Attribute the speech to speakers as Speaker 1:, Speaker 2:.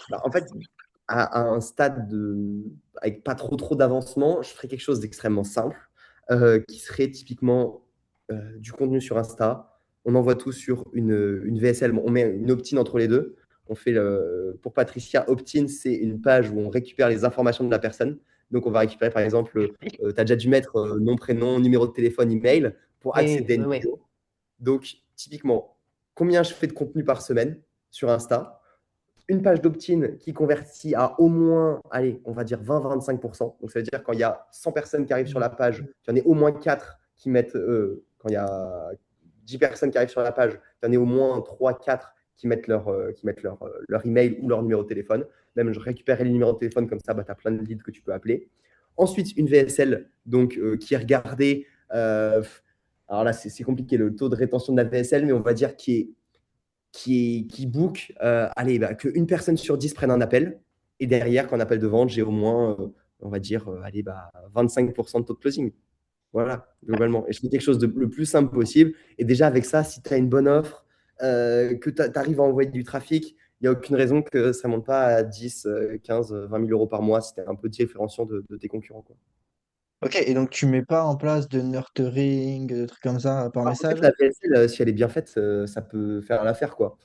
Speaker 1: Bah, en fait, à un stade avec pas trop d'avancement, je ferais quelque chose d'extrêmement simple, qui serait typiquement du contenu sur Insta. On envoie tout sur une VSL. On met une opt-in entre les deux. On fait pour Patricia, opt-in, c'est une page où on récupère les informations de la personne. Donc, on va récupérer, par exemple, tu as déjà dû mettre nom, prénom, numéro de téléphone, email pour
Speaker 2: Oui,
Speaker 1: accéder à
Speaker 2: oui,
Speaker 1: une
Speaker 2: oui.
Speaker 1: vidéo. Donc, typiquement, combien je fais de contenu par semaine sur Insta? Une page d'opt-in qui convertit à au moins, allez, on va dire 20-25%. Donc, ça veut dire quand il y a 100 personnes qui arrivent sur la page, qu'il y en ait au moins 4 qui mettent, quand il y a 10 personnes qui arrivent sur la page, qu'il y en ait au moins 3-4 qui mettent leur email ou leur numéro de téléphone. Même je récupère les numéros de téléphone, comme ça, bah, tu as plein de leads que tu peux appeler. Ensuite, une VSL donc, qui est regardée. Alors là, c'est compliqué le taux de rétention de la VSL, mais on va dire qui book, allez, bah, qu'une personne sur 10 prenne un appel. Et derrière, quand appel de vente, j'ai au moins, on va dire, allez, bah, 25% de taux de closing. Voilà, globalement. Et je fais quelque chose de le plus simple possible. Et déjà, avec ça, si tu as une bonne offre, que tu arrives à envoyer du trafic, il n'y a aucune raison que ça ne monte pas à 10, 15, 20 000 euros par mois si tu es un peu différenciant de tes concurrents, quoi.
Speaker 2: Ok, et donc tu mets pas en place de nurturing, de trucs comme ça par
Speaker 1: Alors, en fait,
Speaker 2: message?
Speaker 1: la PSL, si elle est bien faite, ça peut faire l'affaire, quoi.